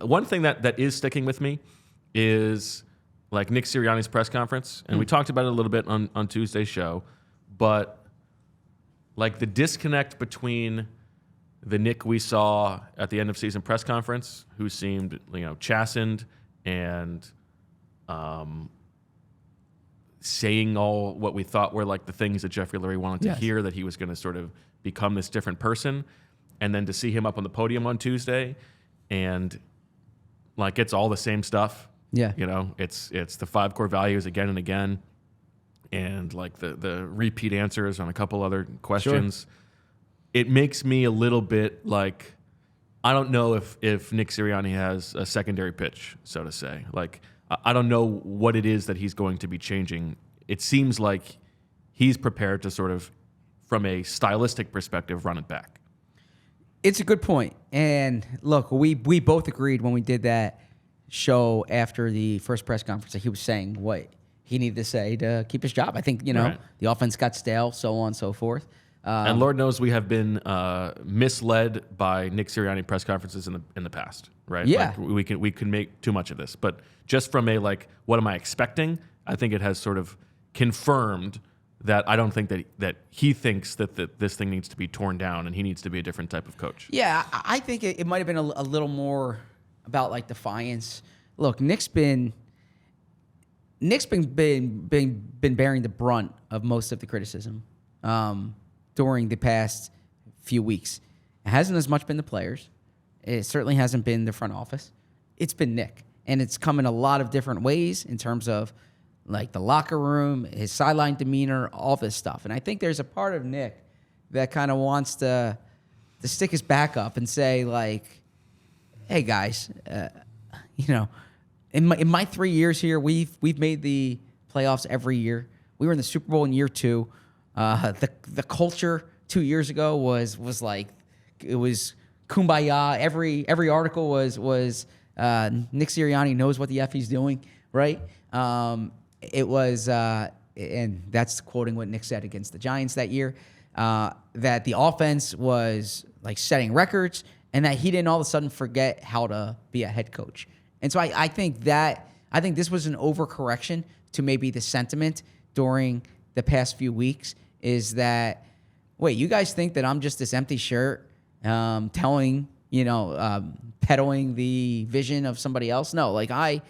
One thing that is sticking with me is like Nick Sirianni's press conference, and we talked about it a little bit on Tuesday's show, but like the disconnect between the Nick we saw at the end of season press conference, who seemed chastened and saying all what we thought were like the things that Jeffrey Lurie wanted to hear, that he was going to sort of become this different person, and then to see him up on the podium on Tuesday and like it's all the same stuff. Yeah. It's the 5 core values again and again, and like the repeat answers on a couple other questions. Sure. It makes me a little bit like, I don't know if Nick Sirianni has a secondary pitch, so to say. Like, I don't know what it is that he's going to be changing. It seems like he's prepared to sort of, from a stylistic perspective, run it back. It's a good point. And look, we both agreed when we did that show after the first press conference that he was saying what he needed to say to keep his job. I think, right. The offense got stale, so on and so forth. And Lord knows we have been misled by Nick Sirianni press conferences in the past, right? Yeah. Like we can make too much of this. But just from a like, what am I expecting? I think it has sort of confirmed that I don't think that he thinks that this thing needs to be torn down and he needs to be a different type of coach. Yeah, I think it might have been a little more about like defiance. Look, Nick's been bearing the brunt of most of the criticism during the past few weeks. It hasn't as much been the players. It certainly hasn't been the front office. It's been Nick, and it's come in a lot of different ways in terms of like the locker room, his sideline demeanor, all this stuff. And I think there's a part of Nick that kind of wants to stick his back up and say like, hey guys, in my 3 years here, we've made the playoffs every year. We were in the Super Bowl in year 2. The culture 2 years ago was like, it was kumbaya. Every article was Nick Sirianni knows what the F he's doing, right? It was, and that's quoting what Nick said against the Giants that year, that the offense was like setting records, and that he didn't all of a sudden forget how to be a head coach. And so I think this was an overcorrection to maybe the sentiment during the past few weeks, is that, wait, you guys think that I'm just this empty shirt peddling the vision of somebody else? No, like I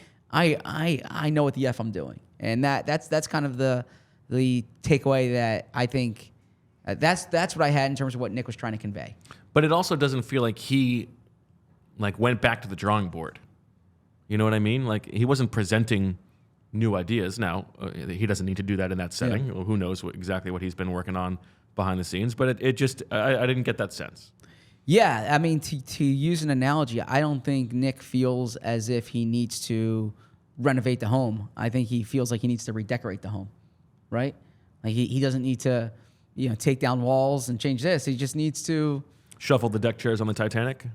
know what the F I'm doing. And that's kind of the takeaway that I think that's what I had in terms of what Nick was trying to convey. But it also doesn't feel like he like went back to the drawing board. You know what I mean? Like he wasn't presenting new ideas. Now he doesn't need to do that in that setting. Yeah. Well, who knows exactly what he's been working on behind the scenes? But it just I didn't get that sense. Yeah, I mean to use an analogy, I don't think Nick feels as if he needs to renovate the home. I think he feels like he needs to redecorate the home, right? Like he doesn't need to, take down walls and change this. He just needs to shuffle the deck chairs on the Titanic.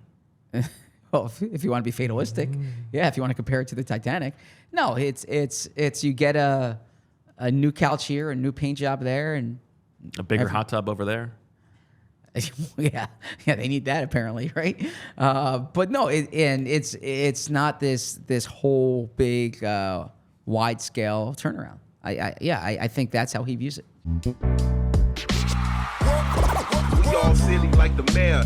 Well, if you want to be fatalistic, yeah. If you want to compare it to the Titanic, no, it's you get a new couch here, a new paint job there, and a bigger hot tub over there. yeah, they need that apparently, right? But no, it's not this whole big wide scale turnaround. I think that's how he views it. We all silly like the mayor.